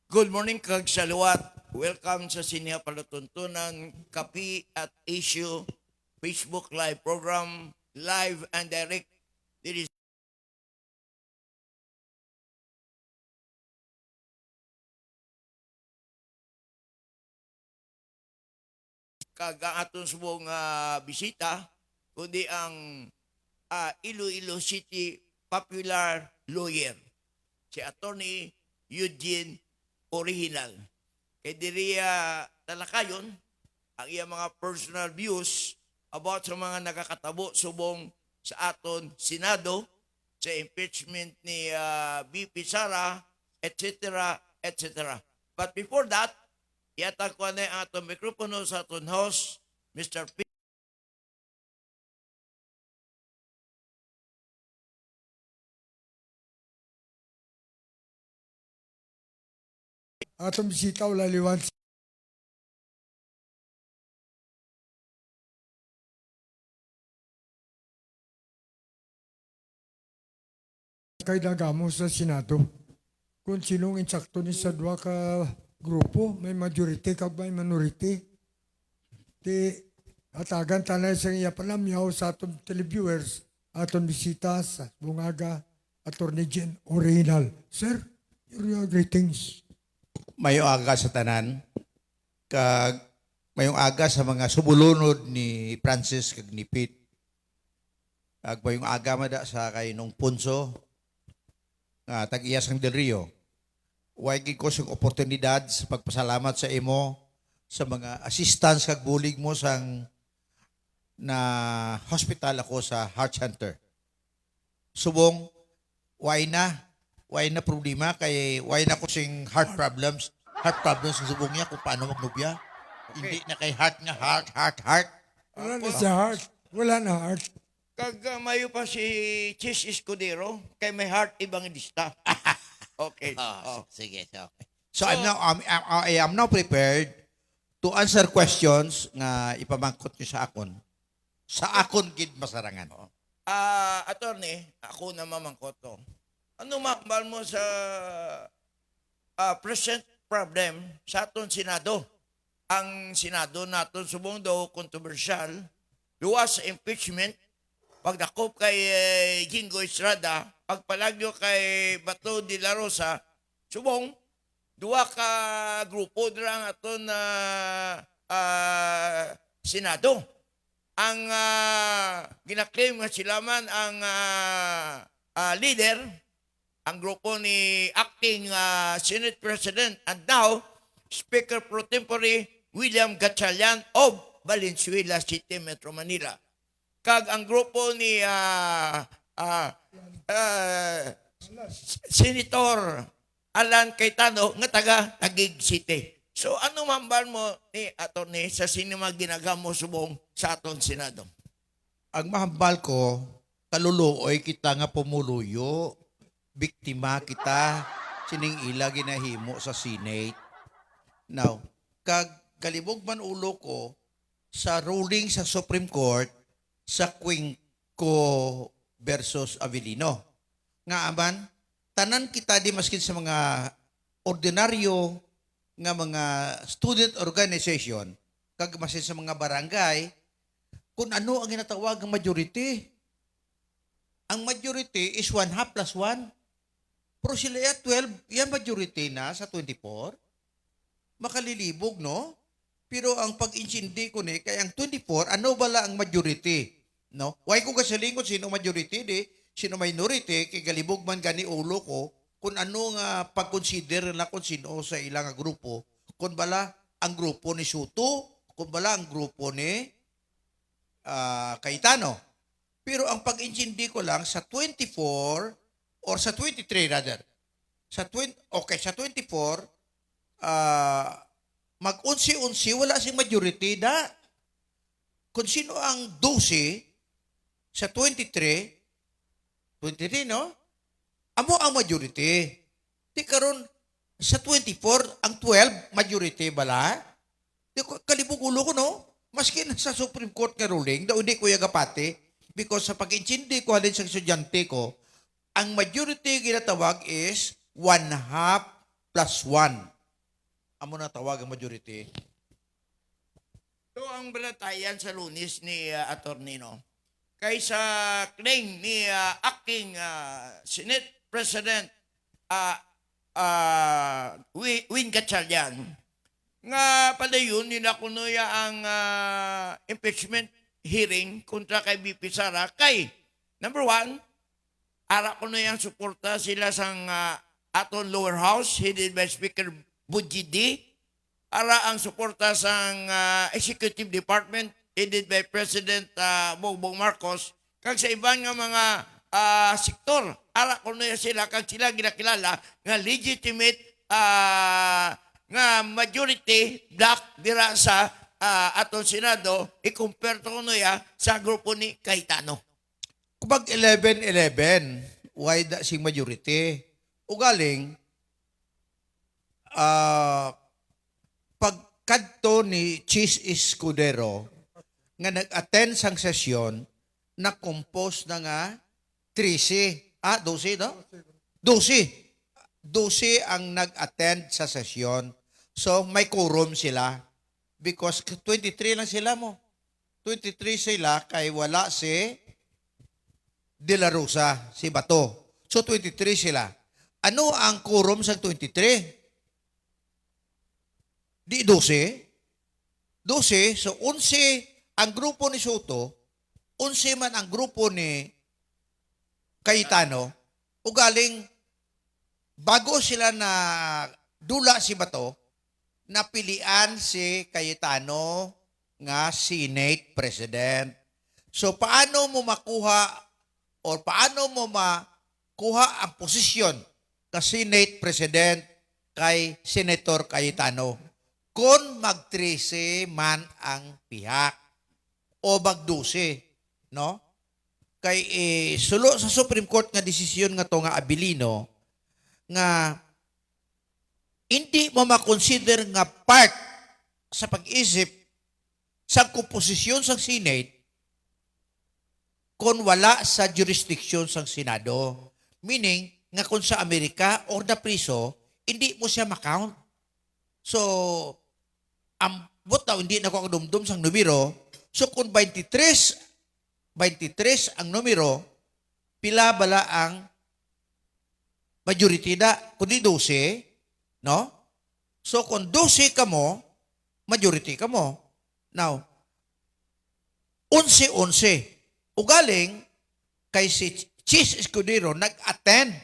Good morning kag salawat. Welcome sa Sinya Palatuntunan, Kapi at Issue Facebook Live program, live and direct. This is kag ang aton subong bisita, kundi ang Iloilo City popular lawyer, si Attorney Eugene Original. Kay diriya talakayon ang iya mga personal views about sa mga nakakatabo subong sa aton Senado sa impeachment ni VP Sara, etc., etc. But before that, yata ko na ang atong mikropono sa aton host, Mr. P. Atong bisita wala liwan kay nagamo sa Senado. Kung sinong insakto ni sa dua ka grupo, may majority kag may minority. Di atagan tanay sa iya palamyaw sa atong televiewers, atong bisita sa Bungaga, Attorney Gen Original. Sir, your greetings. Mayong aga sa tanan, kag mayong aga sa mga subulunod ni Francis kag ni Pete. Kag mayong aga mada sa kay nung Punso, nga tag-iya sang Del Rio. Way gid ko sing oportunidad sa pagpasalamat sa imo sa mga assistance kag bulig mo sang na hospital ako sa Heart Center. Subong, way na problema kay way na ko sing heart problems sa subong niya kung paano magnubya. Hindi na kay heart nga heart. Wala na sa heart. Wala na heart. Kag mayo pa si Chis Escudero, kay may heart evangelista. Okay. Oh. Sige, okay. So I am now prepared to answer questions nga ipamangkot niyo sa akon. Sa akon gid masarangan. Attorney, ako na mamangkot to. Ano makbal mo sa present problem sa aton Senado? Ang Senado naton subong daw kontrobersyal, luwas sa impeachment, pagdakop kay Jingo Estrada, pagpalagyo kay Bato de la Rosa, subong, duwa ka grupo dirang aton na Senado. Ang ginaklaim nga sila man ang leader, ang grupo ni acting Senate President and now Speaker Pro Tempore William Gatchalian of Valenzuela City, Metro Manila. Kag ang grupo ni Senator Alan Cayetano nga taga Taguig City. So ano mambal mo ni attorney sa sinima ginagamo subong sa aton Senado? Ang mahambal ko, kaluluoy kita nga pumuluyo, biktima kita, sining ila ginahimo sa Senate. Now, kag kalibog man ulo ko sa ruling sa Supreme Court sa Quinco versus Avellino. Nga aman, tanan kita di maskin sa mga ordinaryo nga mga student organization, kag masin sa mga barangay, kung ano ang ginatawag ng majority. Ang majority is 1/2 plus 1. Pero sila 12, yan majority na sa 24. Makalilibog, no? Pero ang pag-insindi ko ni, kaya ang 24, ano bala ang majority? No? Why ko kasalingon sino majority di, sino minority, kay galibog man gani ulo ko, kung ano nga pag-consider na kung sino sa ilang grupo, kung bala ang grupo ni Soto, kung bala ang grupo ni Cayetano. Pero ang pag-insindi ko lang sa 24 or sa 23 rather. Sa 24 mag-unsi-unsi wala sing majority da. Kung sino ang 12 sa 23 no? Amo ang majority. Di karon sa 24 ang 12 majority bala. Di ko kalibog ulo ko no. Maski na sa Supreme Court nga ruling, daw hindi ko yagapati because sa pag-intindi ko halin sa estudyante ko, ang majority ginatawag is 1/2 plus 1. amo na tawag ang majority. So ang balatayan sa Lunes ni Atty. No, kaysa claim ni acting Senate President Win Gatchalian nga padayon nila kunuya ang impeachment hearing kontra kay BP Sara kay number one, ara kunuya ang suporta sila sang aton lower house headed by Speaker Bujidi. Ara ang suporta sang executive department headed by President Bongbong Marcos kag sa ibang nga mga sektor. Ara kuno sila kag sila ginakilala nga legitimate nga majority black dira sa aton Senado i-compare to kuno sa grupo ni Cayetano. Kapag 11-11, why da sing majority? Ugaling, pagkadto ni Chis Escudero nga nag-attend sang sesyon na compose na nga 13. 12, no? 12. 12 ang nag-attend sa sesyon. So, may quorum sila. Because 23 lang sila mo. 23 sila kay wala si De La Rosa, si Bato. So, 23 sila. Ano ang quorum sa 23? Di 12. 12, so 11 ang grupo ni Soto, 11 man ang grupo ni Cayetano, ugaling bago sila na dula si Bato, napilian si Cayetano nga Senate President. So paano mo makuha o paano mo makuha ang posisyon ka Senate President kay Senator Cayetano? Kung mag-13 man ang pihak o mag-12, no? Kay sulo sa Supreme Court nga desisyon nga to nga Abilino nga hindi mo makonsider nga part sa pag-isip sa komposisyon sa Senate kung wala sa jurisdiction sa Senado. Meaning, nga kung sa Amerika or na priso, hindi mo siya makount. So, ambot na hindi na ko dumdum sang numero. So, kung 23 ang numero, pila bala ang majority na? Kundi 12, no? So, kung 12 ka mo, majority ka mo. Now, 11. Ugaling, kay si Chis Escudero nag-attend.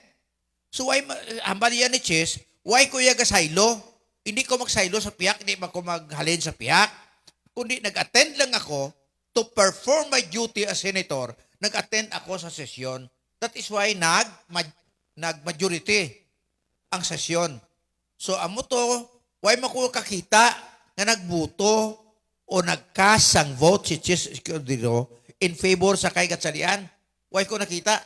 So, why, hambali yan ni Chis, why ko yaga saylo? Hindi ko magsaylo sa piyak, hindi ko maghalin sa piyak. Kundi nag-attend lang ako to perform my duty as senator. Nag-attend ako sa sesyon. That is why nag-majority ang sesyon. So, amo to, why makuha kakita na nagbuto o nagkasang vote si Chis Escudero in favor sa kay Gatchalian? Why ko nakita?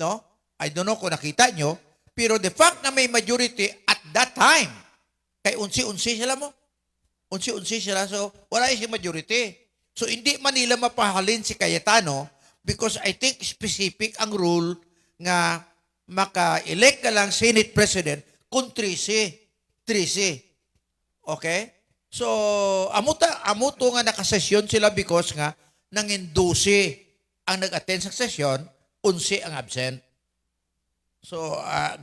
No? I don't know kung nakita nyo. Pero the fact na may majority at that time, kay unsi-unsi sila mo. Unsi-unsi sila. So, wala yung majority. So, hindi man nila mapahalin si Cayetano because I think specific ang rule nga maka-elect ka lang Senate President kung 13. Okay? So, amuto nga nakasesyon sila because nga nangin 12 ang nag-attend sa session, 11 ang absent. So,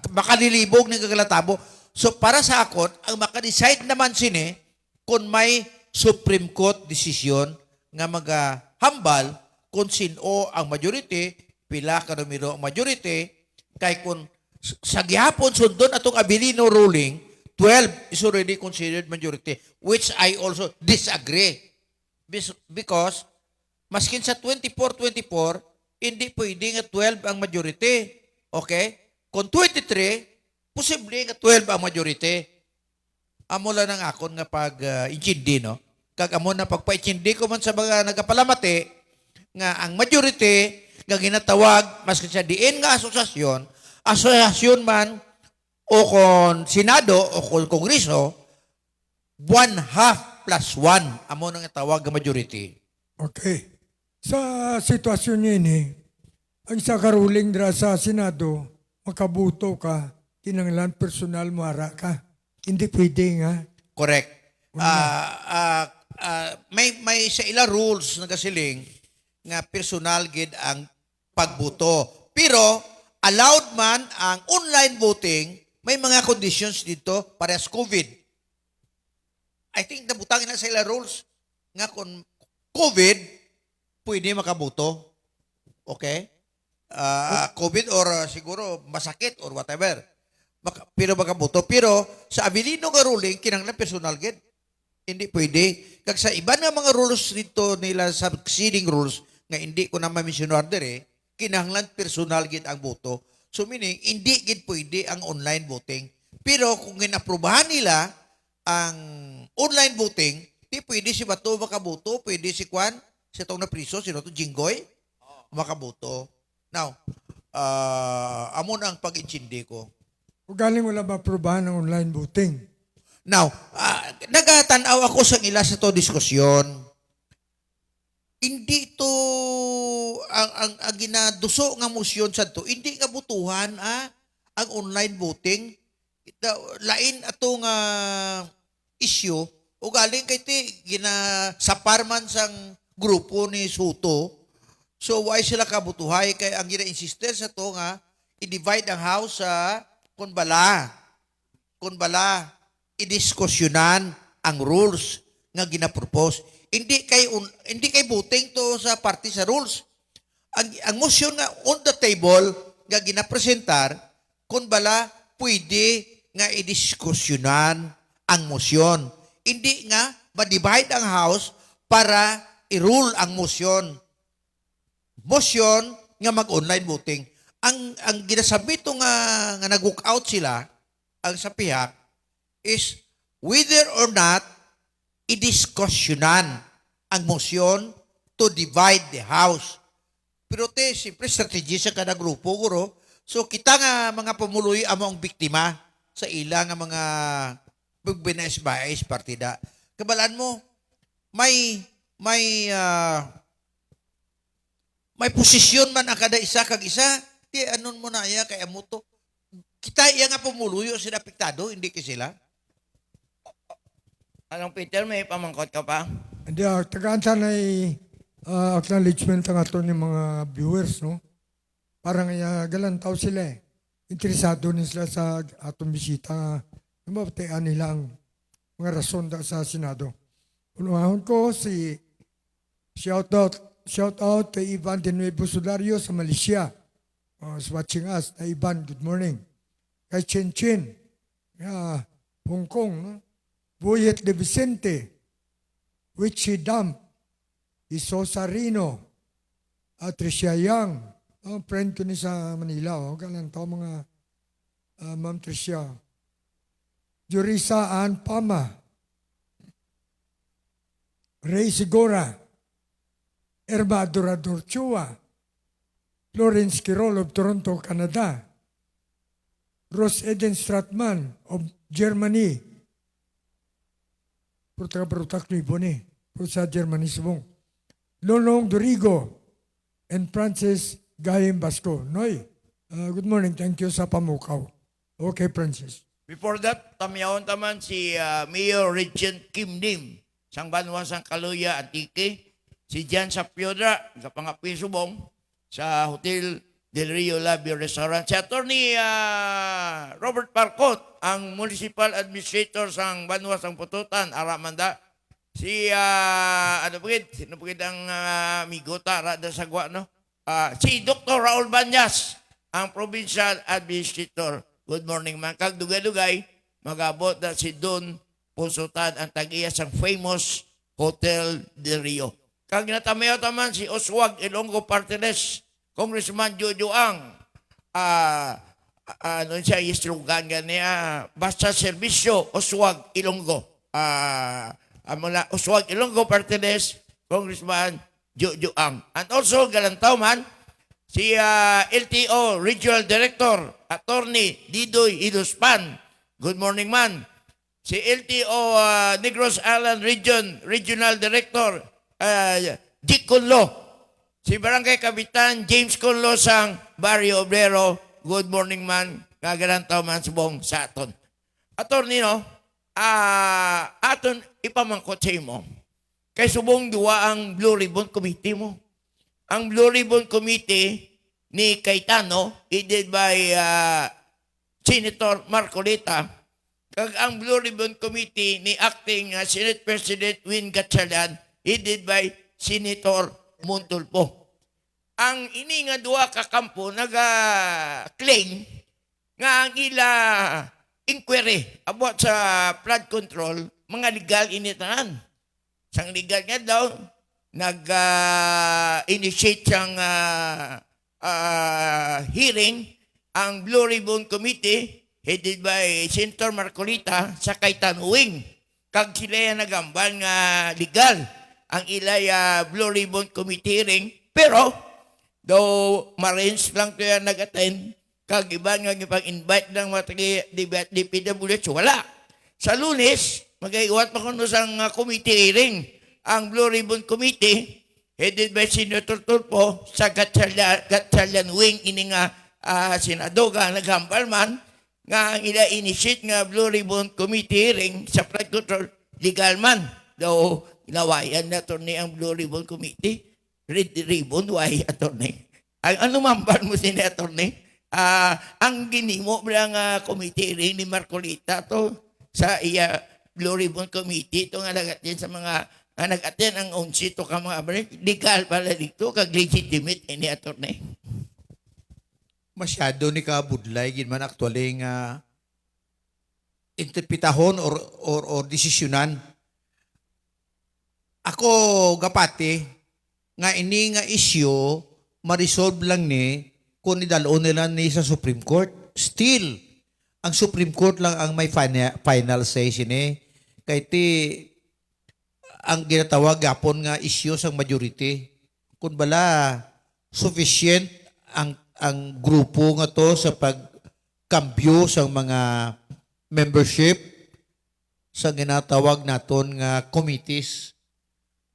makalilibog ng kagalatabo. So, para sa akon, ang makadecide naman sini kung may Supreme Court decision nga maghambal kung sino ang majority, pila ka numero ang majority, kay kung sa gihapon sundon atong Abilino ruling, 12 is already considered majority, which I also disagree. Because, maskin sa 24-24, hindi pwede nga 12 ang majority. Okay? Kung 23, posible nga 12 ang majority. Amo lang ng akon nga pag-intindi, no? Kag amo na pagpa-intindi ko man sa mga nagapalamati, nga ang majority, nga ginatawag, maskin sa diin nga asosasyon man, o kung Senado, o kung Kongreso, 1/2 + 1, amo nang tawag nga majority. Okay. Sa sitwasyon niya ini, ang isa ka ruling dira sa Senado, makabuto ka, kinanglan personal mo ara ka. Hindi pwede nga. Correct. May sa ila rules na kasiling nga personal gid ang pagboto. Pero allowed man ang online voting, may mga conditions dito parehas COVID. I think nabutang na sa ila rules nga kung COVID pwede makaboto. Okay? COVID or siguro masakit or whatever. Pero makaboto. Pero sa Avelino nga ruling, kinanglan personal gid. Hindi pwede. Kag sa iba na mga rules dito nila, succeeding rules, nga hindi ko na ma-mentionar dire, kinahanglan personal gid ang boto. So meaning, hindi gid pwede ang online voting. Pero kung ginaprubahan nila ang online voting, di pwede si Bato makaboto, pwede si Kwan, si itong na priso, sino to, Jinggoy, makaboto. Now, amon ang pag-intindi ko. O galing wala ba aprobahan ng online voting? Now, nagatanaw ako sa ila sa to diskusyon. Hindi to ang ginaduso nga motion sa to, hindi nga butuhan ang online voting. Lain atong issue o galing kay ti ginasaparman sang grupo ni Soto. So why sila kabutuhay kay ang gina-insister sa to nga i-divide ang house sa kun bala idiskusyonan ang rules nga ginapropose. Hindi kay voting to sa party sa rules. Ang motion nga on the table nga ginapresentar kun bala pwede nga idiskusyonan ang motion. Hindi nga ma-divide ang house para i-rule ang motion. Motion nga mag-online voting. Ang ginasabit nga nag-walk out sila ang sa pihak is whether or not idiskusyonan ang motion to divide the house. Pero siyempre strategy sa kada grupo, guro. So kita nga mga pamuluy amo ang biktima sa ila nga mga pagbinas-bayas partida. Kabalaan mo, may posisyon man ang kada isa kag isa, di anon mo na iya kay amo to. Kita iya nga pamuluyo sila apektado, hindi kay sila. Anong Peter, may pamangkot ka pa? Hindi, tagaan sana acknowledgement ang ato ng mga viewers, no? Parang galantaw sila eh. Interesado din sila sa atong bisita. Mabatian nila ang mga rason sa Senado. Unahon ko shout out kay Ivan de Nuevo Sudario sa Malaysia. Is watching us. Na Ivan, good morning. Kay Chen Chen, Hong Kong, no? Boyet de Vicente, Wichi Dam, Isosa Rino, Tricia Yang, friend ko ni sa Manila, ganun to mga Ma'am Tricia. Jurisa Ann Pama, Ray Sigora, Erba Adorador Chua, Florence Kirol of Toronto, Canada, Ross Eden Stratman of Germany, Prutak ni Boni, sa Germany subong. Lolong Dorigo and Francis Gayem Basco. Noy, good morning. Thank you sa pamukaw. Okay, Francis. Before that, tamyaon taman si Mayor Regent Kim Lim, sang Banwa sang Kaluya, Antique, si Jan Sapiodra, sa Pangapi Subong, sa Hotel Del Rio Lobby Restaurant, si Attorney Robert Parcot, ang Municipal Administrator sang Banwa sang Pututan, Aramanda, si sino po ang migota rada sa Gua, no? Si Dr. Raul Banyas, ang Provincial Administrator. Good morning, man. Kag dugay-dugay, magabot na si Don Pusutan ang tag-iya sang famous Hotel Del Rio. Kag natamayo taman si Oswag Ilonggo Parteles, Congressman Jojo Ang, ano siya, islugan niya, basta serbisyo, Oswag Ilonggo. Oswag Ilonggo Parteles, Congressman Jojo Ang. And also, galantaw man, si LTO Regional Director, Attorney Didoy Idospan. Good morning, man. Si LTO Negros Island Regional Director, Dick Conlo. Si Barangay Kapitan James Conlo sang Barrio Obrero. Good morning, man. Kagalantaw man subong sa aton. Attorney, no? aton ipamangkot sa imo. Kay subong duwa ang Blue Ribbon Committee mo. Ang Blue Ribbon Committee ni Cayetano, headed by Senator Marcolita, kag ang Blue Ribbon Committee ni Acting Senate President Win Gatchalian, headed by Senator Montulfo. Ang ini nga duha ka kampo naga-claim nga ang ila inquiry about sa flood control, mga legal initanan. Sang legal nga daw, nag-initiate siyang hearing ang Blue Ribbon Committee headed by Senator Marcolita sa Cayetano Wing. Kag sila yung nagambal nga legal ang ilay Blue Ribbon Committee hearing. Pero, though Marines lang ito yung nag-attend, kag iba nga ipag-invite ng mga DPWH, wala. Sa Lunes, mag-iwat pa kuno sa committee hearing. Ang Blue Ribbon Committee, headed by Senator Tulfo, sa Gatchalian Wing, ini nga Senado nga naghambal man, nga ang ina-initiate nga Blue Ribbon Committee hearing sa flood control, legal man. Though, inawayan na ito ang Blue Ribbon Committee. Red Ribbon, why attorney? Ano mambal mo si attorney? Ang ginimo lang committee rin ni Marcolita to sa iya Blue Ribbon Committee to nga nag-attend sa mga nag-attend ang 11 to ka mga legal pala dito kag legitimate ni attorney. Masyado ni kabudlay gid man actually nga interpretahon or desisyonan. Ako gapati nga ini nga issue ma-resolve lang ni kung idalon nila ni sa Supreme Court. Still, ang Supreme Court lang ang may final say sini. Kay ti ang ginatawag gapon nga issue sang majority. Kung bala sufficient ang grupo nga to sa pagkambyo sa mga membership sa ginatawag naton nga committees.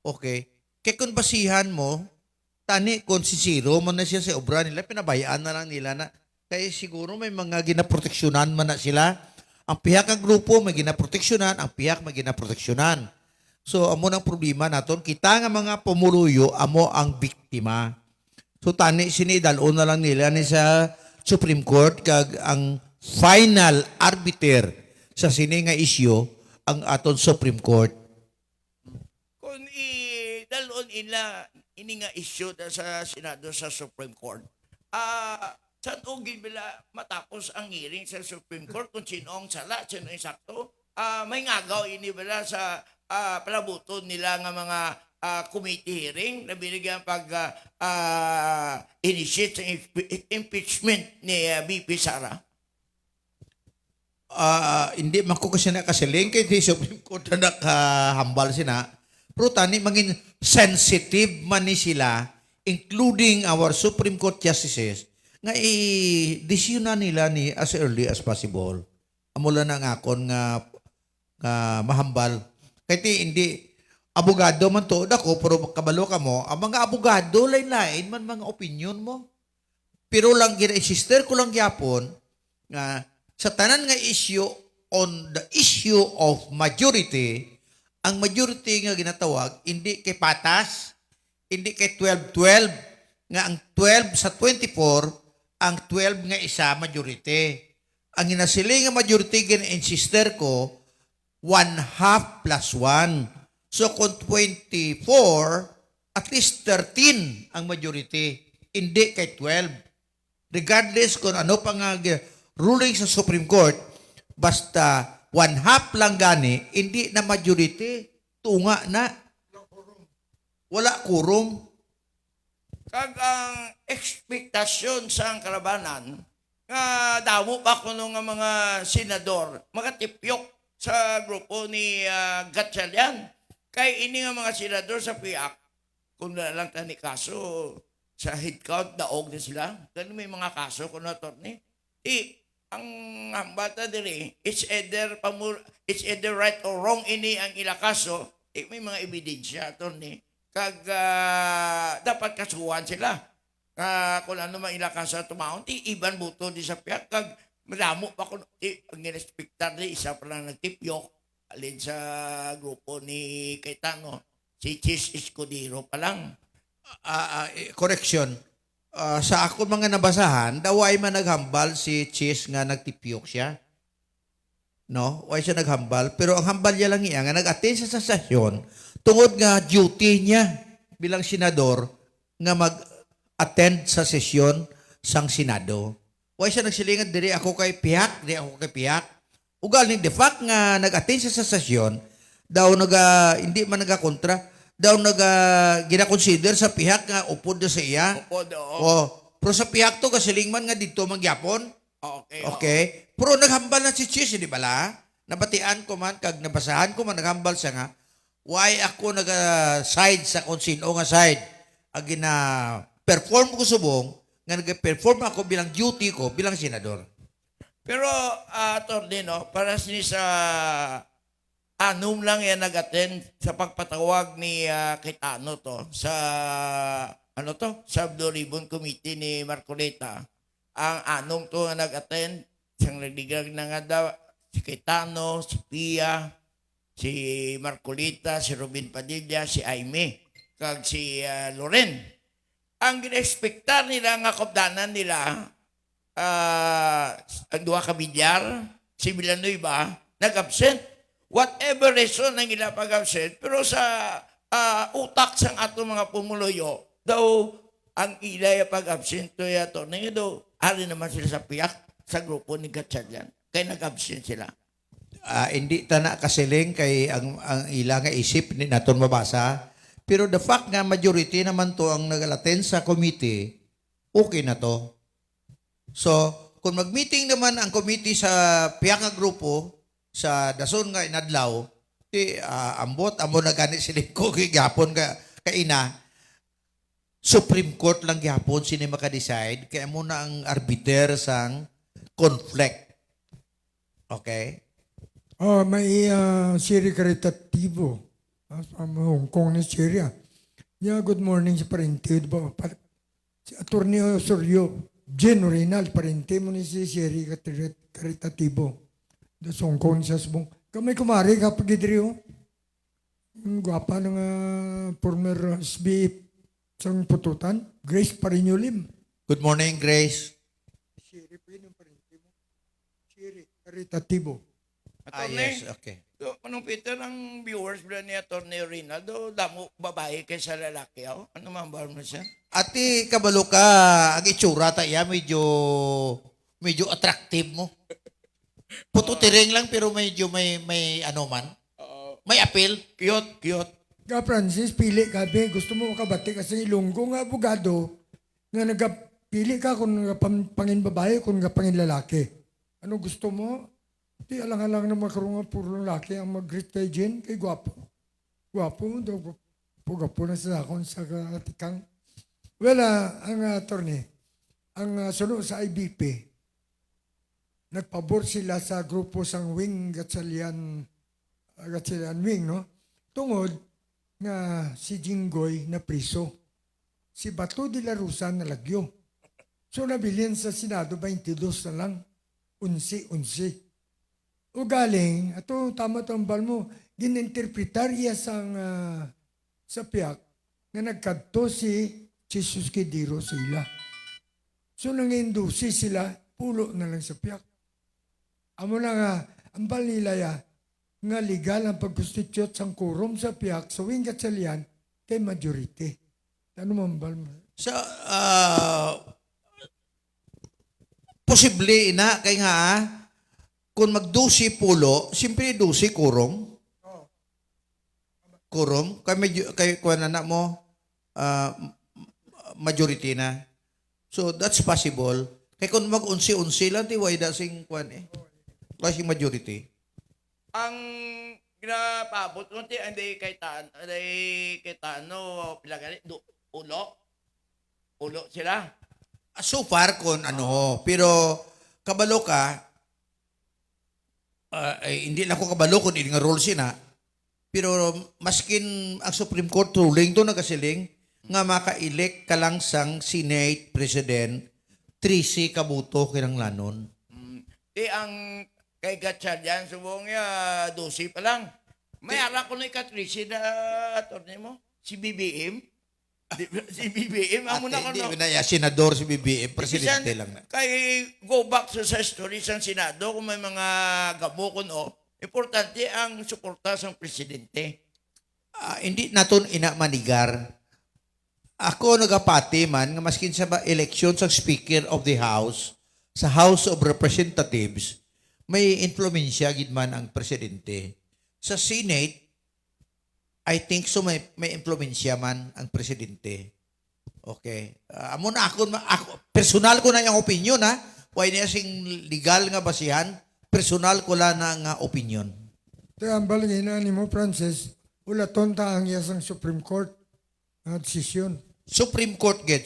Okay. Kaya kung basihan mo, tani kung si Zero man na siya sa obra nila, pinabayaan na lang nila na kaya siguro may mga ginaproteksyonan man na sila. Ang pihak ng grupo may ginaproteksyonan, ang pihak may ginaproteksyonan. So, amo ng problema naton, kita nga mga pumuluyo, amo ang biktima. So, tani sinidalon na lang nila ni sa Supreme Court kag ang final arbiter sa sini nga issue ang aton Supreme Court. Kung dalon ila ini nga issue sa Senado sa Supreme Court, saan ugin bila matapos ang hearing sa Supreme Court kung sino ang sala, sino ang sakto, may ngagaw ini bila sa palabuton nila nga mga committee hearing na binigyan pag initiate sa impeachment ni BP Sara? Hindi man ko kasi nakasiling kay di Supreme Court na nakahambal sina. Pero tani maging sensitive man ni sila, including our Supreme Court justices, nga i-desisyonan nila ni as early as possible. Amula na nga akon nga mahambal. Kaya hindi abogado man to dako pero kabalo ka mo, ang mga abogado lain-lain man mga opinion mo. Pero lang gina-insister ko lang gyapon nga sa tanan nga issue on the issue of majority, ang majority nga ginatawag hindi kay patas, hindi kay 12-12, nga ang 12 sa 24, ang 12 nga isa majority. Ang inasiling nga majority gina-insister ko 1/2 plus 1. So kung 24, at least 13 ang majority, hindi kay 12. Regardless kung ano pa nga ruling sa Supreme Court, basta 1/2 lang gani, hindi na majority, tunga na. Wala quorum. Kag ang ekspektasyon sa kalabanan, nga damo pa kuno nga mga senador, makatipyok sa grupo ni Gatchalian. Kay ini nga mga senador sa PIAC, kung na lang tani kaso, sa head count, daog na sila. Kaya may mga kaso kung na ni. Ang bata diri, it's either right or wrong ini ang ila kaso, may mga ebidensya, attorney. Kag dapat kasuhan sila. Kung ano man ila kaso tumahon, iban buto di sa PIAC. Kag madamo pa kung ang ginespectar di, isa pa lang nagtipyok. alin sa grupo ni Cayetano, si Chis Escudero pa lang. Correction. Sa ako mga nabasahan, daway man naghambal si Chis nga nagtipyok siya. No? Why siya naghambal? Pero ang hambal niya lang niya nga nag-attend siya sa session tungod nga duty niya bilang senador nga mag-attend sa sesyon sang Senado. Why siya nagsilingan diri ako kay Piak, diri ako kay Piak. Ugal ni the fact nga nag-attend siya sa sesyon, daw hindi man nagakontra, daw gina-consider sa Piak nga upod na sa iya. Upod, oo. Oh, pero sa Piak to kasilingman nga dito magyapon. Okay. Okay? Pero naghambal na si Chis, di bala? Nabatian ko man, kag nabasahan ko man, naghambal siya nga, why ako nag-side sa kung sino nga side? Ag perform ko subong, nga nag-perform ako bilang duty ko, bilang senador. Pero, Atty. No, para sa anom lang yan nag-attend sa pagpatawag ni Cayetano to sa sa Blue Ribbon Committee ni Marcoleta. Ang anong to nga nag-attend, siyang nagdigag na nga daw, si Cayetano, si Pia, si Marcolita, si Robin Padilla, si Aimee, kag si Loren. Ang gina-expectar nila nga kopdanan nila, ang duha ka bilyar, si Villanueva, nag-absent. Whatever reason ang ila pag-absent, pero sa utak sang ato mga pumuluyo, daw ang ilay pag-absent to yato, na yun daw, ari naman sila sa piyak sa grupo ni Gatchalian. Kaya nag-absent sila. Hindi ta na kasiling kay ang ila nga isip ni naton mabasa. Pero the fact nga majority naman to ang nag-attend sa committee, okay na to. So, kung mag-meeting naman ang committee sa piyak nga grupo, sa dason nga inadlaw, ambot, amo na gani siling ko, gapon ka ina, Supreme Court lang gyapon sini maka-decide kaya mo na ang arbiter sang conflict. Okay? May Siri Caritativo from Hong Kong ni Syria. Yeah, good morning sa parente. Diba? Si Atty. Osorio, Jen Reynal, parente mo ni si Siri Caritativo. Das Hong Kong siya subong. Kamay kumari kapag idrio. Ang gwapa ng former SB sang pututan, Grace Parinulim. Good morning, Grace. Siri po yun ang parente mo. Siri Caritativo. Yes, okay. So, anong Peter, ang viewers ba ni Atty. Rinaldo, damo babae kaysa lalaki, oh? Ano man ba mo siya? Ati, kabalo ka, ang itsura tayo, medyo attractive mo. Puto-tiring lang, pero medyo may ano man. May appeal. Cute. Ka Francis, pili ka, be. Gusto mo makabati kasi ilunggo nga abogado nga nagapili ka kung pangin babae, kung pangin lalaki. Ano gusto mo? Di alang-alang na makaroon nga puro lalaki ang mag-greet kay Jen, kay Gwapo. Gwapo, daw pugapo na sa akon sa katikang. Well, ang attorney, ang sunod sa IBP, nagpabor sila sa grupo sang Wing Gatchalian Wing, no? Tungod nga si Jinggoy na priso. Si Bato de la Rosa na lagyo. So nabilin sa Senado 22 na lang. 11. O galing, ato tama tambal mo, gininterpretar iya sa piyak nga nagkadto si Jesus Kediro sa ila. So nangindusi sila, pulo na lang sa piyak. Amo na nga, ang balilaya, nga legal ang pag-constitute sang quorum sa piyak sa Wing Gatchalian kay majority. Ano man ba? Sa, posible ina, kay nga, kung magdusi pulo, simpre dusi kurong. Kurong. Kay kuwan na mo, majority na. So, that's possible. Kaya kung mag-unsi-unsi lang, di way dasing kuwan eh. Kasing majority. Ang ginapabot mo, hindi kay Tano, pilagani, ulo sila. So far, kung ano, pero kabalo ka, hindi lang ako kabalo kung hindi nga rules na, pero maskin ang Supreme Court ruling to nagasiling, nga maka-elect ka lang sang Senate President, 3C kabuto kinanglanon. Ang kay Gatchalian, subong ya, 12 pa lang. May ara ko na ikatrisi na attorney mo, si BBM. Si BBM, amo na ko Hindi no. na ya, senador si BBM, presidente Bisan, lang na. kay go back sa story sa Senado, kung may mga gabo ko no, importante ang suporta sa presidente. Hindi naton ina manigar. Ako nagapati man nga maskin sa election sa Speaker of the House, sa House of Representatives, may influensya gid man ang presidente. Sa Senate, I think so may influensya man ang presidente. Okay. Amo na ako personal ko na yung opinion ha. Why niya sing legal nga basihan, personal ko lang na nga opinion. Te ang balingin ni mo, Francis, ulaton ta ang iyasang Supreme Court na desisyon. Supreme Court gid.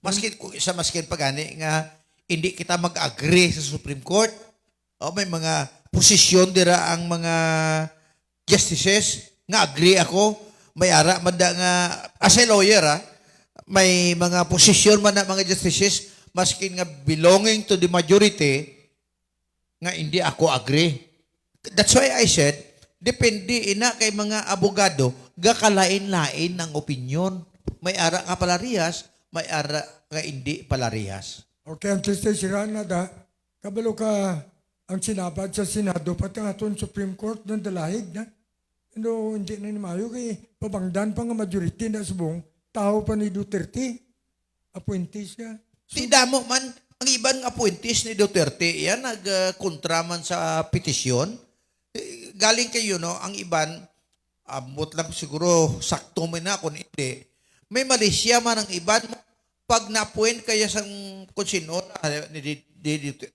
Maskin pagani nga hindi kita mag-agree sa Supreme Court. O may mga posisyon dira ang mga justices nga agree ako. May ara man da nga as a lawyer may mga posisyon man na mga justices maskin nga belonging to the majority nga hindi ako agree. That's why I said depende ina kay mga abogado gakalain-lain ng opinion. May ara nga palarihas, may ara nga hindi palarihas. Okay, ang teste siraan na da, kabalo ka ang sinabad sa Senado, pati nga itong Supreme Court ng dalahig na. Ano, hindi na mayo kay pabangdan pa nga majority na subong, tao pa ni Duterte, appointees siya. Di damo man, ang ibang appointees ni Duterte, yan, nagkontra man sa petisyon. Galing kayo, no, ang iban, abot lang siguro, sakto man na, kung hindi. May Malaysia man ang iban, pag na-appoint kaya sa kung sino, ni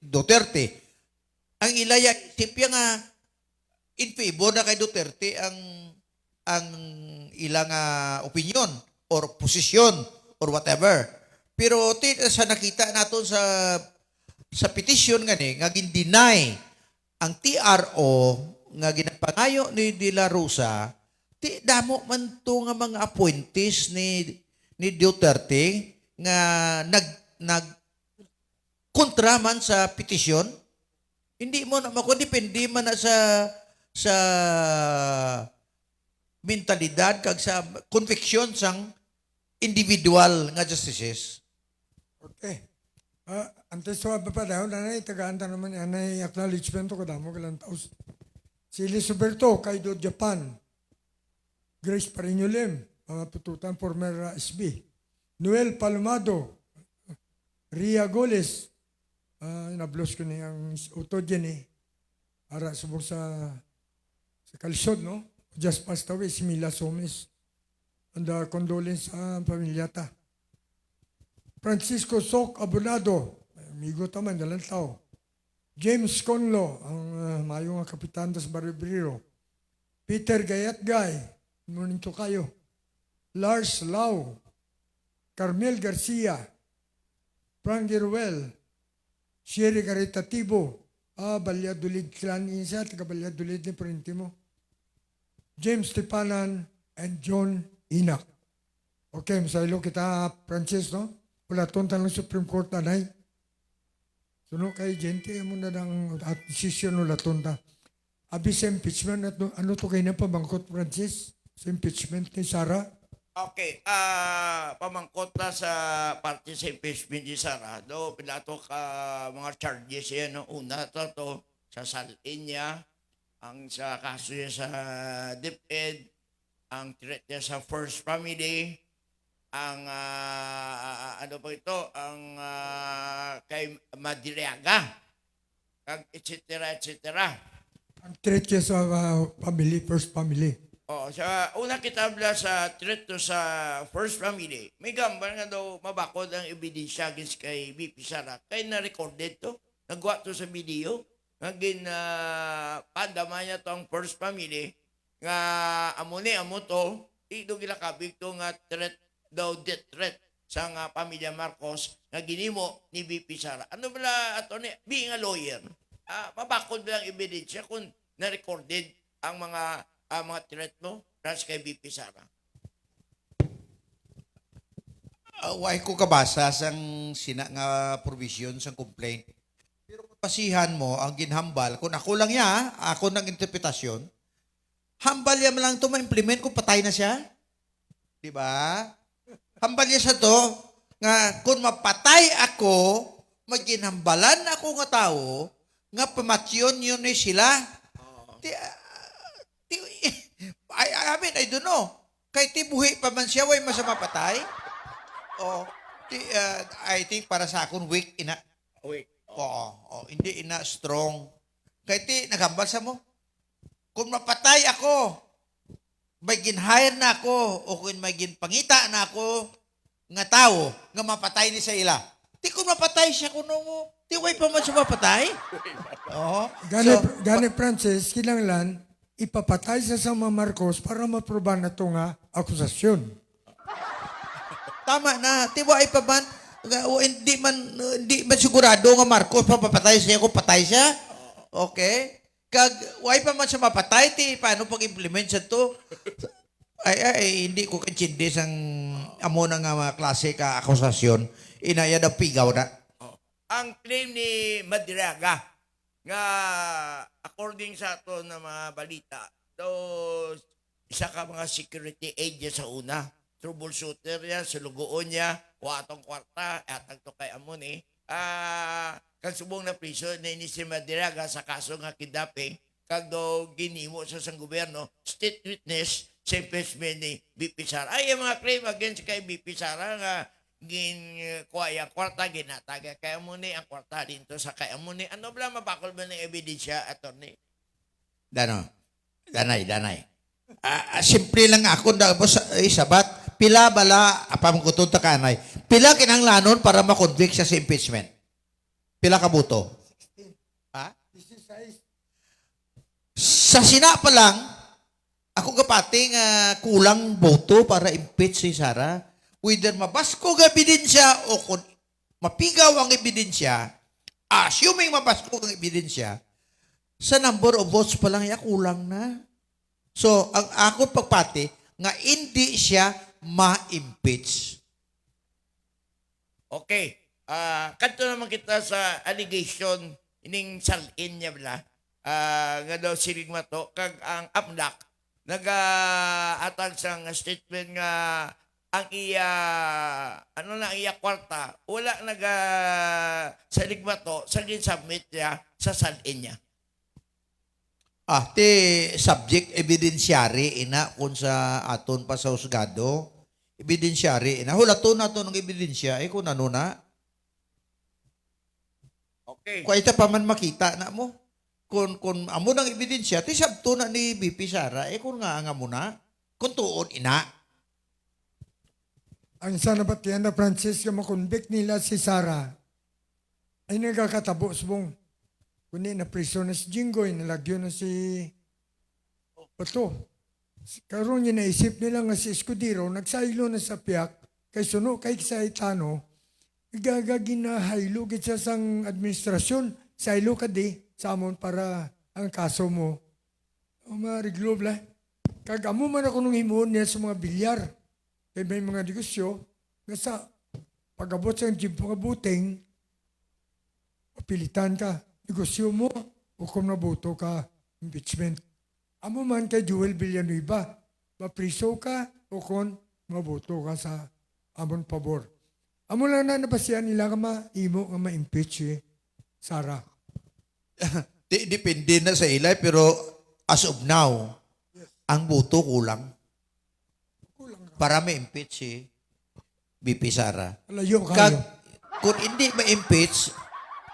Duterte, ang ilaya, isipya nga, in favor na kay Duterte ang ilang opinion or posisyon or whatever. Pero sa nakita naton sa petition nga gin-deny ang TRO nga ginapangayo ni De La Rosa, ti damo man to nga mga appointees ni Duterte nga nag kontra man sa petition. Hindi mo na makondepende man na sa mentalidad kag sa conviction sang individual nga justices. Okay. Antes sa papadaw, nanay, tagaan naman nanay acknowledgement ko kadamo kalang taos. Si Lisoberto, Kaido, Japan. Grace Parinulim, mga pututan, former SB. Noel Palomado, Ria Goles, nablos ko niyang autogen ara subong sa Kalisod, no? Just passed away, si Mila Somes. And condolence sa pamilyata. Francisco Sok Abonado, amigo taman, dalang tao. James Conlo, ang mayong kapitan sa Barrio. Peter Gayatgay, morning to kayo. Lars Lau, Carmel Garcia, Frank Giruel, Sherry Caritativo, Balyadulid Clan Insa, taga Balyadulid ni Printimo. James Tipanan, and John Inak. Okay, masaylo kita, Francis, no? Wala tontan ng Supreme Court na nay. Suno kay gente mo na ng decision nula tonta. Abis sa impeachment, ano to kayo na pabangkot, Francis? Sa impeachment ni Sara? Okay, pamangkot na sa parte sa impeachment ni Sara, do pilato ka mga charges yan, no? Una to sa salin niya, ang sa kaso niya sa DepEd, ang threat niya sa first family, ang ano pa ito, ang kay Madriaga, etc. Ang threat niya sa family, first family. Oh, sa una kitabla sa threat to sa first family, may gambar nga daw mabakod ang ebidensya against kay BP Sara. Kay na-recorded to, nagwa to sa video, nga pandama niya to ang first family, nga amo to, ito gilakabig to nga threat daw, death threat sa nga pamilya Marcos nga ginimo ni BP Sara. Ano bala attorney, being a lawyer, mabakod ba ang ebidensya kung na-recorded ang mga threat mo trans kay BP Sara? Why ko kabasa sang sina nga provision sang complaint. Pasihan mo ang ginhambal, kung ako lang ya, ako ng interpretasyon, hambal yan lang ito ma-implement kung patay na siya. Di ba? Hambal niya sa to, nga kung mapatay ako, maginhambalan ako nga tao, nga pamatyon yun ni sila. Di, di, I mean, I don't know. Kay tibuhi pa man siya, way masama patay. O, I think para sa akon, weak ina. Wait. Oo, hindi ina strong. Kaya ti, naghambal sa mo. Kung mapatay ako, may ginhire na ako, o kung may ginpangita na ako, nga tao, nga mapatay ni sa ila. Ti kung mapatay siya, kuno mo, ti way pa man siya mapatay. Oo. Gani Francis, kinanglan, ipapatay sa mga Marcos para maproba na ito nga akusasyon. Tama na, ti way pa man, hindi man sigurado nga Marcos papapatay siya kung patay siya. Okay? Kag way pa man siya mapatay, ti paano pag-implement siya to? Ay, hindi ko kachindi sang amo na nga mga klase ka akusasyon. Inaya na pigaw na. Ang claim ni Madiraga nga according sa ato na mga balita, isa ka mga security agent sa una, troubleshooter niya, sulugoon niya, atong kwarta, atang to kay amon kag subong na priso na ini si Madiraga sa kaso nga kidnapping, kag do ginimo sa sang gobyerno, state witness sa impeachment ni BP Sara. Ay, yung mga claim against kay BP Sara nga kuha yung kwarta, ginataga kay amon ang kwarta dito sa kay amon ano bala mabakol ba ng ebidensya, attorney? Danay. Simple lang ako, sabat, pila bala, apamangkutod ta kanay, pila kinanglanon para makonvict siya sa impeachment? Pila ka buto? Ha? Sa Sina pa lang, ako kapating kulang boto para impeach si Sara. Whether mabasko ang ebidensya o kung mapigaw ang ebidensya, assuming mabasko ang ebidensya, sa number of votes pa lang kulang na. So, ang ako pagpati, nga hindi siya ma-impeach. Okay. Kanto naman kita sa allegation ining salin niya bala. Nga daw siling mato kag ang AMLAC naga-atag sang statement nga ang iya iya kwarta wala naga salig mato sa gin-submit niya sa salin niya. Ti subject evidensyari ina kung sa aton pa sa husgado, evidensyari ina. Hulaton nato ng ebidensya, kung ano na. Okay. Kung ita pa man makita na mo, kung amo ng ebidensya, ti sabto na ni BP Sara, kung nga mo na, kung tuon ina. Ang sana ba't yan na Francis, yung makonvict nila si Sara, ay nagkakatabo subong. Kundi na priso na si Jinggoy, nalagyo na si Pato. Karoon niya naisip nila nga si Escudero, nagsaylo na sa piyak, kay suno, kay Saitano, gagagina-haylo kita sang administrasyon, saylo ka di, sa amon para ang kaso mo. Mariglo bla. Kag amo man ako nung himuon niya sa mga bilyar. Kaya may mga negosyo, nga sa pag-abot sa jib mga buting, papilitan ka. Negosyo mo, o kung nabuto ka, impeachment. Amo man kay Joel Villanueva, mapriso ka, o kung mabuto ka sa amon pabor. Amo lang na napasyan nila ka ma-imo nga ma-impeach Sara. Depende na sa ilay, pero as of now, ang boto kulang. Para ma-impeach BP Sara. Layo Kag, kayo. kung hindi ma-impeach,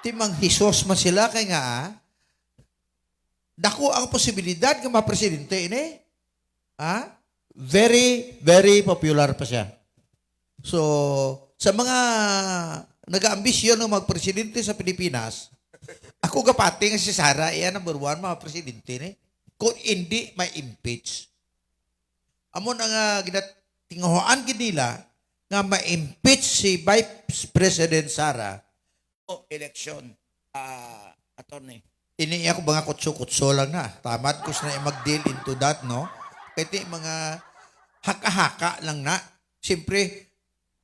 timang hisos man sila kay nga, dako ang posibilidad nga mapresidente ini. Very, very popular pa siya. So, sa mga nag-aambisyon ng magpresidente sa Pilipinas, ako kapati nga si Sara, number one, mga presidente ni. Kung hindi may impeach. Amon ang ginatinguhaan nila nga ma-impeach si Vice President Sara. Election, attorney. Ini ako mga kutso-kutso lang na. Tamad ko na mag-deal into that, no? Kaya mga haka-haka lang na. Siyempre,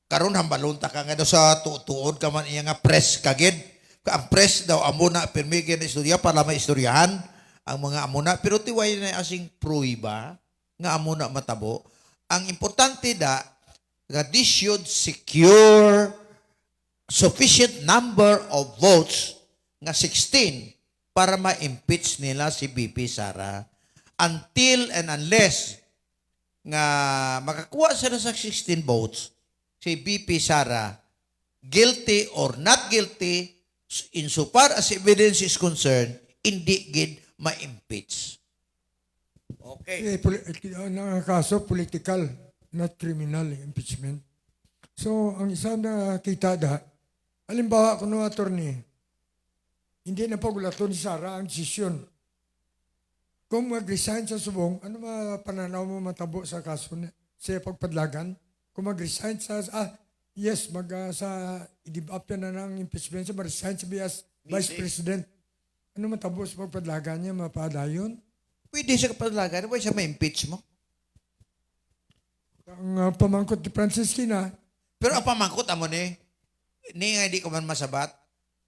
karon hambalon ta ka nga daw sa tuod ka man iya nga press kagid. Ang press daw amo na permigyan na istorya para maistoryahan ang mga amo na, pero tiway na asing pruiba nga amo na matabo. Ang importante da nga this should secure sufficient number of votes nga 16 para ma-impeach nila si BP Sara. Until and unless nga makakuha sila sa 16 votes, si BP Sara, guilty or not guilty, insofar as evidence is concerned, hindi gid ma-impeach. Okay. Ang kaso, political, not criminal impeachment. So, ang isa na kita da, halimbawa kuno attorney, hindi na pagulaton ni Sara ang desisyon. Kung mag-resign sa subong, ano pananaw mo matabo sa kaso sa pagpadlagan? Kung mag-resign sa, yes, sa i-up na ng impeachment siya, mag-resign siya as Vice President. Ano matabo sa pagpadlagan niya, mapadayon? Pwede siya kapadlagan, pwede siya ma-impeach mo. Ang pamangkot ni Francisquina, Pero ang pamangkot amo ni nga di ko man masabat,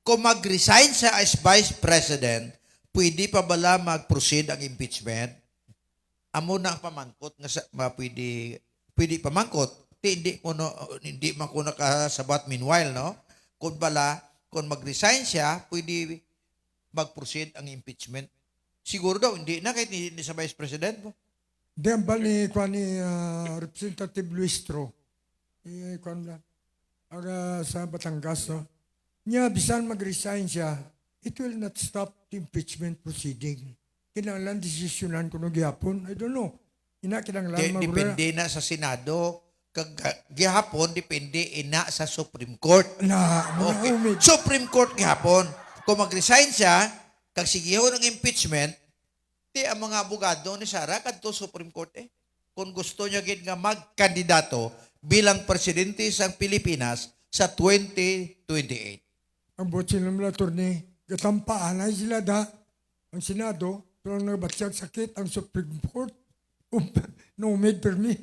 kung mag-resign siya as Vice President, pwede pa bala mag-proceed ang impeachment? Amo na ang pamangkot nga pwede pamangkot. Hindi man ko nakasabat meanwhile, no? Kung mag-resign siya, pwede mag-proceed ang impeachment. Siguro daw, hindi na kahit hindi sa Vice President mo. di ang bal ni Representative Luistro, sa Batangas, no? Niya, bisan mag-resign siya, it will not stop the impeachment proceeding. Kinanglan desisyonan ko no gihapon. I don't know. Kinanglan Depende na sa Senado. Gihapon, depende ina sa Supreme Court. Okay. Umid. Supreme Court gihapon. Kung mag-resign siya, kag sigihon ng impeachment, ang mga abogado ni Sara kadto Supreme Court kung gusto niya gid nga magkandidato bilang presidente sa Pilipinas sa 2028. Ang botsin ng mga attorney, gatampaan ay sila ang Senado, pero nagbatyag sakit ang Supreme Court. No made for me.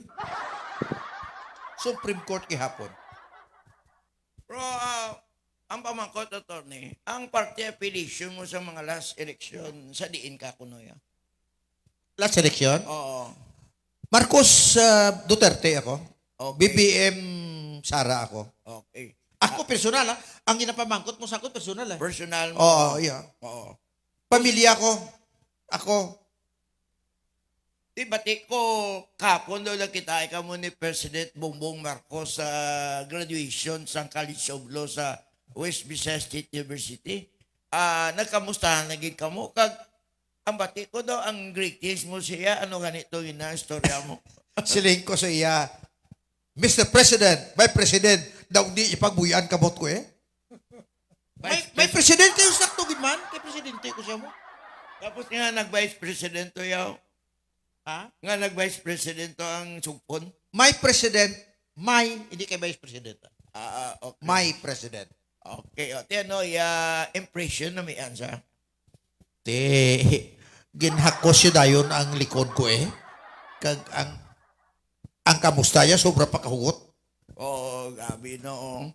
Supreme Court gihapon. Pero ang pamangkot, attorney, ang party affiliation mo sa mga last election, sa diin ka kuno ya? Last election, Oo. Marcos Duterte ako. Okay. BBM Sara ako. Okay. Ako personal ang ginapamangkot mo sa ako personal Personal mo. Oo, yeah. Oo. Pamilya ko. Ako. Di bati ko kapon daw lang kita ka mo ni President Bongbong Marcos sa graduation sa College of Law sa West Visayas State University. Nagkamustahan naging kamo kag ang bati ko daw ang greetings mo siya ano ganito yun na istorya mo. Siling ko sa iya, Mr. President, Vice President, daw di ipagbuyan kabot ko may presidente yung sakto gid man, kay presidente ko siya mo. Tapos nga nag-vice president to yaw. Ha? Nga nag-vice president to ang sugpon. My president, hindi kay vice president. Okay. My president. Okay, o tiano impression na may answer. Ginhakos yun dayon ang likod ko Kag ang kamustaya sobra pa kahugot. Oo, gabi no.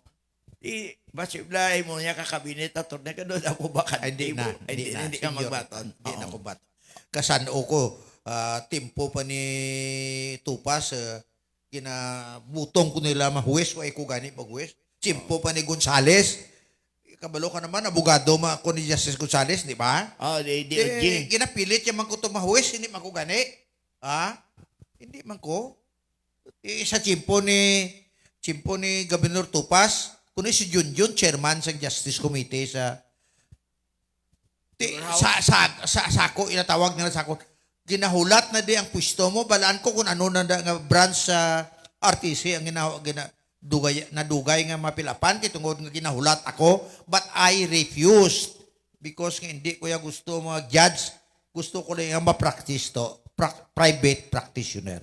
Basiblay mo niya kakabinet at turne ka doon ako baka Hindi na. Hindi ka Senior. magbaton. Hindi na ko bat. Kasano ko, timpo pa ni Tupas, ginabutong ko nila mahuwes, o ko gani maghuwes. Timpo pa ni Gonzales, kabalo ka naman, abogado ko ni Justice Gonzales, di ba? Di. Ginapilit yung man ko mahuwes, hindi man ko gani. Hindi man ko. Sa chimpo ni Governor Tupas, kuno si Junjun, chairman sa Justice Committee sa sako, inatawag nila sako. Ginahulat na di ang pwesto mo, balaan ko kung ano na nga branch sa RTC ang nadugay nga mapilapan, kitungod nga ginahulat ako, but I refused because hindi ko ya gusto mga judge, gusto ko lang nga ma-practice to, private practitioner.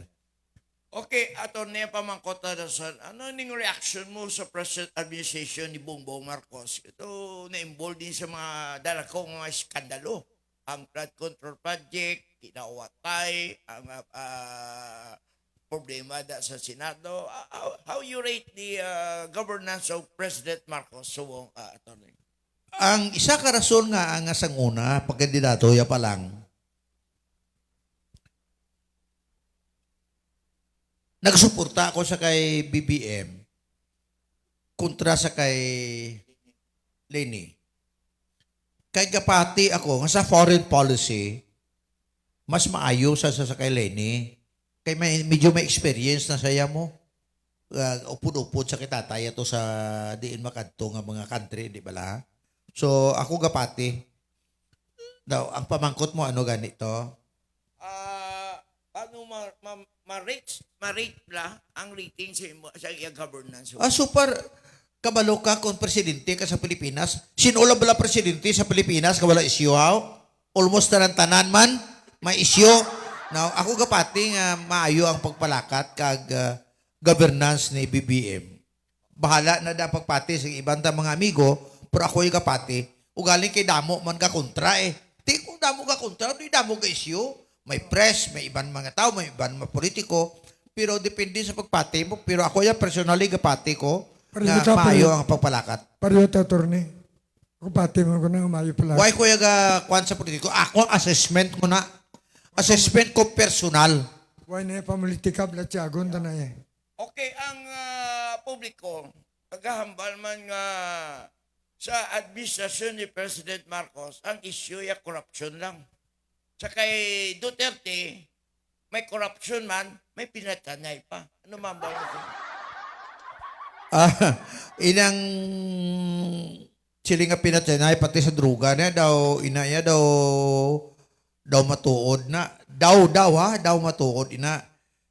Okay, attorney pamangkot na sa ano ning reaction mo sa present administration ni Bongbong Marcos? Ito na-involved din sa mga dalakong mga skandalo. Ang flood control project, kinawatay, ang problema da sa Senado. How you rate the governance of President Marcos, attorney? Ang isa ka rason nga ang sanguna, pagkandidato, ya pa lang, nagsuporta ako sa kay BBM kontra sa kay Lenny. Kay kapati ako, nga sa foreign policy, mas maayo sa kay Lenny. Kay medyo may experience na saya mo. Upod-upod sa kitatay to sa diin makadto nga mga country, di ba la? So, ako gapati. Daw, ang pamangkot mo, ano ganito? Paano ma-rate la ang rating sa iya governance? Super kabalo ka kung presidente ka sa Pilipinas. Sino bala presidente sa Pilipinas? Kabalo isyo, haw? Almost tanan man, may isyo. Now, ako gapati nga maayo ang pagpalakat kag governance ni BBM. Bahala na da pagpati sa ibang mga amigo, pero ako yung kapati, ugaling kay damo man ka kontra eh. Di kung damo ka kontra, di damo ka isyo. May press, may ibang mga tao, may ibang mga politiko, pero depende sa pagpati mo. Pero ako yung personally kapati ko, na maayo ang pagpalakat. Pareho ta, attorney. Ako pati mo ko na umayo pala. Why ko yung kwan sa politiko? Ako, assessment ko na. Assessment ko personal. Why na pamilitika bla tiagon ta na eh. Okay, ang publiko, paghahambal man nga sa administrasyon ni President Marcos, ang issue ya corruption lang. Sa kay Duterte, may corruption man, may pinatanay pa. Ano man ba ito? Inang sila nga pinatinay pati sa druga na daw inaya daw matuod na daw matuod ina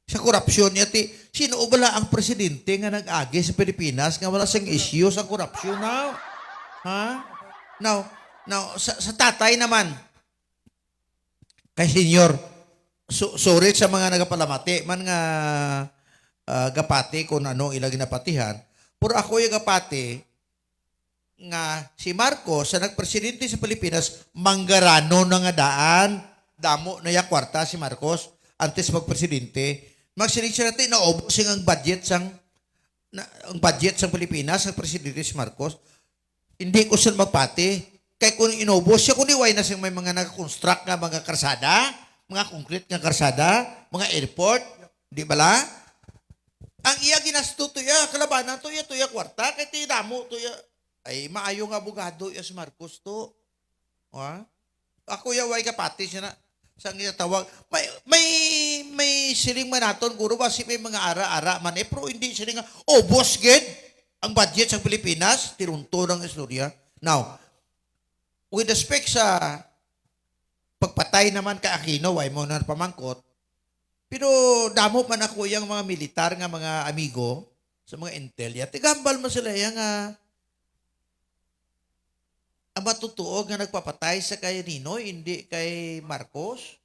sa korupsyon niya ti sino bala ang presidente nga nag-agi sa Pilipinas nga wala sang issue sa korupsyon now now sa tatay naman kay senior sorry sa mga nagapalamati man nga gapati kung ano ilang ginapatihan. Pero ako yung gapati nga si Marcos sa nagpresidente sa Pilipinas, manggarano na nga daan. Damo na yung kwarta si Marcos antes magpresidente. Magsinig-siya natin na ubosing ang budget sang Pilipinas sa presidente si Marcos. Hindi ko sila magpati. Kaya kung inubos siya, kung iway na siyang may mga nag-construct nga mga karsada, mga concrete nga karsada, mga airport, di ba la? Ang iya ginasto tuya, kalabanan tuya kwarta, kay tinamo tuya. Ay, maayo nga abogado ya si Marcos to. Ha? Ako yaway kapati siya na. Sa tawag, may siling manaton, guro ba si may mga ara-ara man, pero hindi siling nga, boss gid, ang budget sa Pilipinas, tirunto ng istorya. Now, with respect sa pagpatay naman ka Aquino, way mo na pamangkot, pero damo man ako yung mga militar nga mga amigo sa mga intel, tigambal mo sila yung ang matutuo nga nagpapatay sa kay Ninoy, hindi kay Marcos,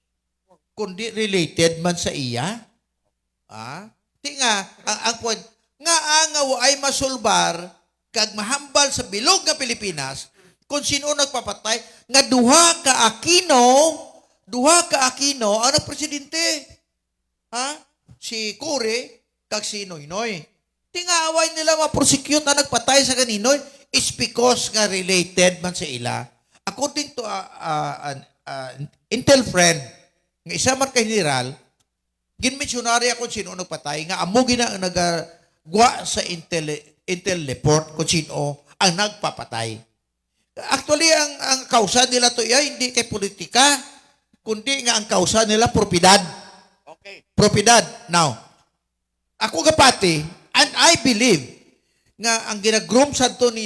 kundi related man sa iya. Nga, ang point, nga ang ay masulbar, kag mahambal sa bilog nga Pilipinas, kung sino nagpapatay, nga duha ka Aquino, ang presidente. Si Kore, kag si Noynoy. Tingaway nila ma-prosecute na nagpatay sa kaninoy is because nga related man sa ila. According to intel friend, nga isa man kay general, ginmensyonary ako sino nagpatay, nga amo gina nagagwa sa intel report kung sino ang nagpapatay. Actually, ang kausa nila to hindi kay politika, kundi nga ang kausa nila propiedad. Okay. Propiedad. Now, ako kapati, and I believe nga ang ginagroom sa to ni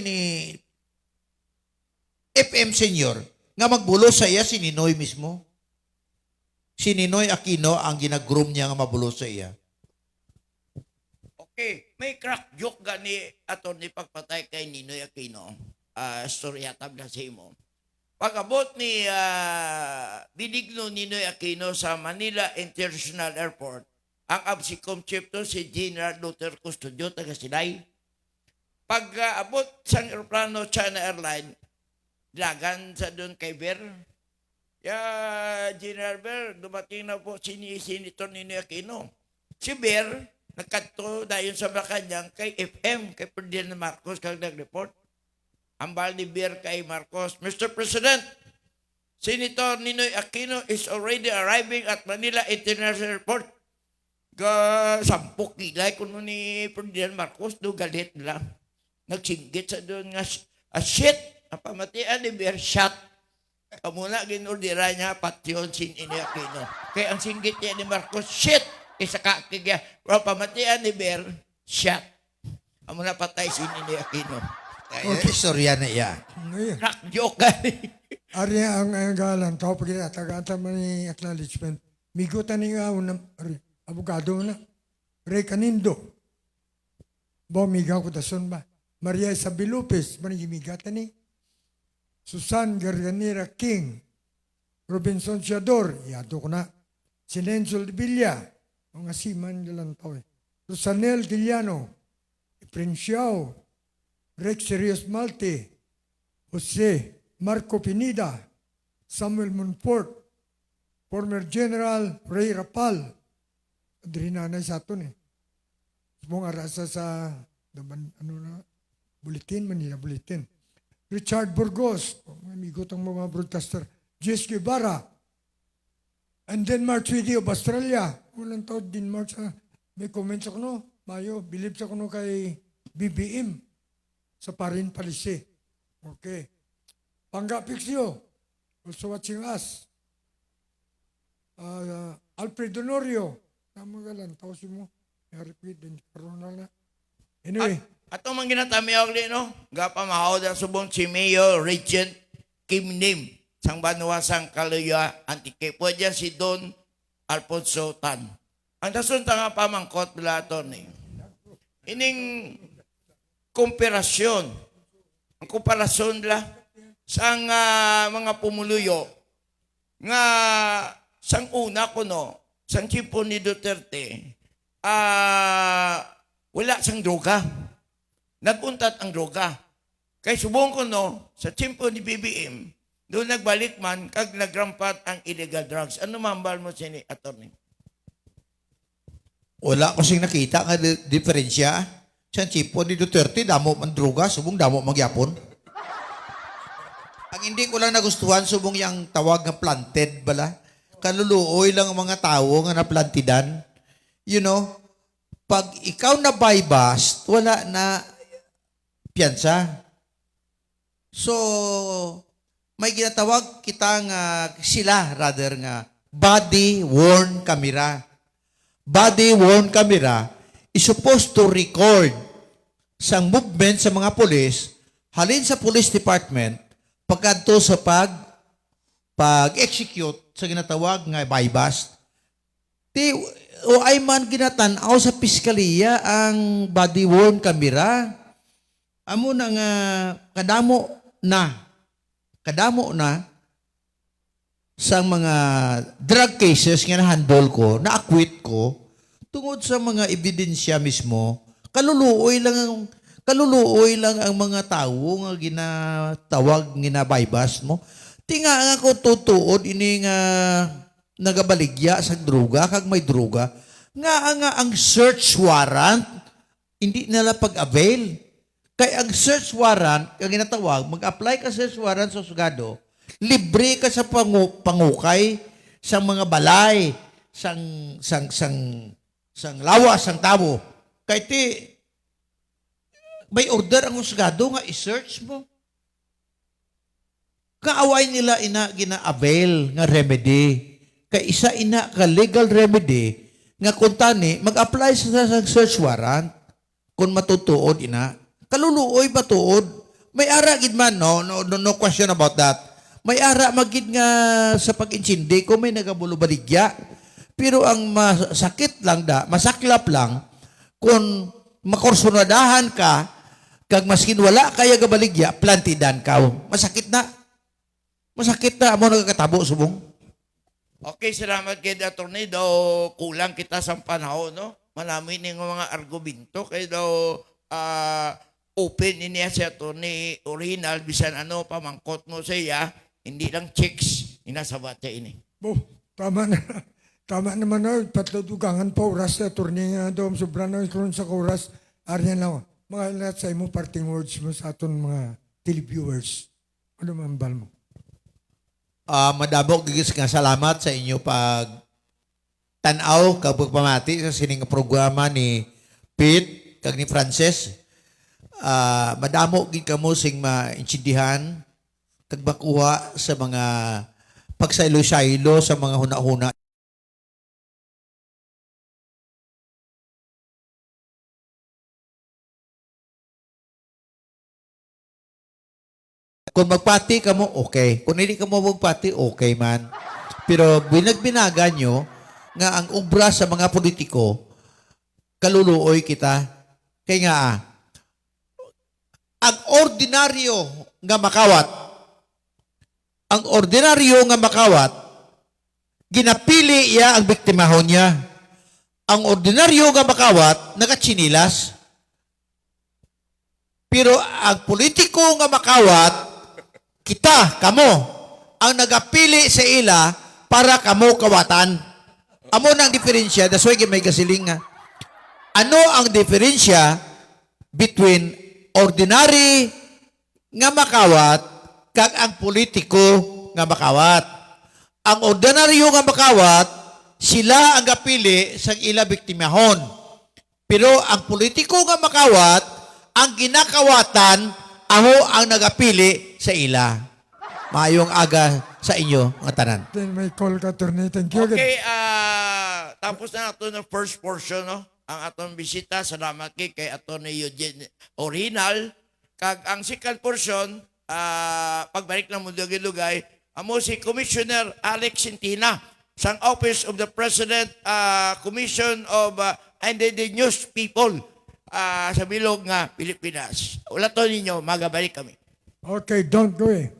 FM Senior nga magbulos sa iya si Ninoy mismo. Si Ninoy Aquino ang ginagroom niya nga mabulos sa iya. Okay. May crack joke gani ato ni pagpatay kay Ninoy Aquino. Storya tabla sa imo. Pag-abot ni binigno Ninoy Aquino sa Manila International Airport, ang ABSICOM chief to si General Luther Custodio, taga Sinay. Pag-abot sa aeroplano China Airline, lagan sa doon kay Ber. General Ber, dumating na po si Senator Ninoy Aquino. Si Ber, nagkanto dayon sa Malacanang kay FM, kay Ferdinand Marcos, kag nag-report. ambal ni Bir kay Marcos. Mr. President, Senator Ninoy Aquino is already arriving at Manila International Airport. Sampok kilay kuno ni Ferdinand Marcos, do galit lang. Nagsinggit sa doon nga, shit, napamatian ni Bir, shot. Kamuna ginurdira niya, patyon sin Ninoy Aquino. Kaya ang singgit niya ni Marcos, shit, isa kakigya. Pero pamatian ni Bir, shot. Kamuna patay sin Ninoy Aquino. Okay. Istorya na iya. Ngayon, Crack joke ka. ari ang galan, tao pag tagata man ni acknowledgement. Migutan ni nga unang abogado na. Ray Canindo. Migaw ko dason ba? Maria Isabel Lopez, manigimigatan ni. Susan Garganera King. Robinson Siador, yato ko na. Silencio de Villa, mga siman galang tao eh. Rosanel Giliano, Princiao, Rex Serios Malte, Jose Marco Pinida, Samuel Monfort, former General Ray Rapal, adrinanay sa aton eh. Mong arasa sa bulletin, Manila Bulletin. Richard Burgos, amigo tong mga broadcaster, Jess Guevara, and Denmark Treaty of Australia. Walang tao, Denmark sa, may comments ako no, Mayo, believe sa ko no kay BBM sa Parin Palisi. Okay. Pangga Pixio, also watching us. Alfred Honorio, namagalan, tao si mo, repeat din, karoon na. Anyway, Atong mga ginatamiyaw li, no? Gapa mahawad ang subong si Mayor Regent Kim Nim, sang Banuasang Kaluya, Antique. Pwede si Don Alfonso Tan. Ang dasunta nga pamangkot bila ito ni. Ining komparasyon. Ang komparasyon la sang mga pumuluyo nga sang una ko no, sang tipo ni Duterte, wala sang droga. Naguntat ang droga. Kay subong ko no, sa tipo ni BBM, doon nagbalik man, kag nagrampat ang illegal drugs. Ano mambal mo sini, attorney? Wala ko sing nakita nga diferensya. Sa tipo ni Duterte, damo man droga, subong damo magyapon. Ang hindi ko lang nagustuhan, subong yung tawag nga planted bala. Kaluluoy lang ang mga tao nga naplantidan. You know, pag ikaw na bypass, wala na piyansa. So, may ginatawag kita nga, sila rather nga, body-worn camera. Body-worn camera is supposed to record sang movement sa mga pulis, halin sa police department, pagkadto sa pag-execute sa ginatawag nga bypass. O ay man ginatanaw sa piskaliya ang body-worn camera. Amo na nga kadamo na sa mga drug cases nga na-handle ko, na-acquit ko, tungod sa mga ebidensya mismo, kaluluoy lang ang mga tao nga ginatawag, ginabaybas mo. Tinga nga ko tutuod, ini nga nagabaligya sa droga, kag may droga, nga ang search warrant, hindi nila pag-avail. Kaya ang search warrant, ang ginatawag, mag-apply ka sa search warrant sa sugado, libre ka sa pangukay sa mga balay, sang lawas, sang tabo. Kaya may order ang husgado nga i-search mo. Kaaway nila gina-avail nga remedy. Kaya isa ka legal remedy nga kuntani mag-apply sa search warrant kung matutuod kaluluoy ba tuod? May ara gid man, no question about that. May ara magid nga sa pag-insindi ko may nagabulo-baligya. Pero ang masaklap lang kung makursunadahan ka kag maskin wala kaya gabaligya, plantidan ka. Masakit na amo nagkatabo subong. Okay, salamat kay attorney. Daw kulang kita sa panahon, no? Malamin ng mga argumento kay daw open niya si attorney original bisan ano pamangkot mo sa iya, hindi lang chicks inasabat niya ini. Tama na. Tama naman na, patlutugangan pa oras na attorney nga doon, sobrang na ikron sa oras, aryan lang. Mga lahat sa imo parting words mo sa aton mga televiewers. Ano mambal mo? Madamo gigis nga salamat sa inyo pag tanaw kag pagpamati sa sining programa ni Pete kag ni Frances. Madamo gid kamo sing maintindihan kag bakuha sa mga pagsaylo-saylo sa mga hunahuna. Kung magpati ka mo, okay. Kung hindi ka mo magpati, okay man. Pero binagbinaga nyo nga ang obra sa mga politiko, kaluluoy kita. Kaya nga, ang ordinaryo nga makawat, ginapili iya ang biktimahon niya. Ang ordinaryo nga makawat, nakatsinilas. Pero ang politiko nga makawat, kita, kamo, ang nagapili sa ila para kamo kawatan. Amo na ang diferensya, that's why may kasiling nga. Ano ang diferensya between ordinary nga makawat kag ang politiko nga makawat? Ang ordinaryo nga makawat, sila ang gapili sa ila biktimahon. Pero ang politiko nga makawat, ang ginakawatan, amo ang nagapili sa ila. Mayong aga sa inyo, mga tanan. Then may call ka, attorney. Thank you. Okay, tapos na nato ng first portion, no? Ang atong bisita, salamat kay Atty. Eugene Orinal. Kag ang second portion, pagbalik ng Mundugay-Lugay, amo si Commissioner Alex Sintina sang Office of the President, Commission of Indigenous People sa bilog nga Pilipinas. Ulato ninyo, magabalik kami. Okay, don't go eh.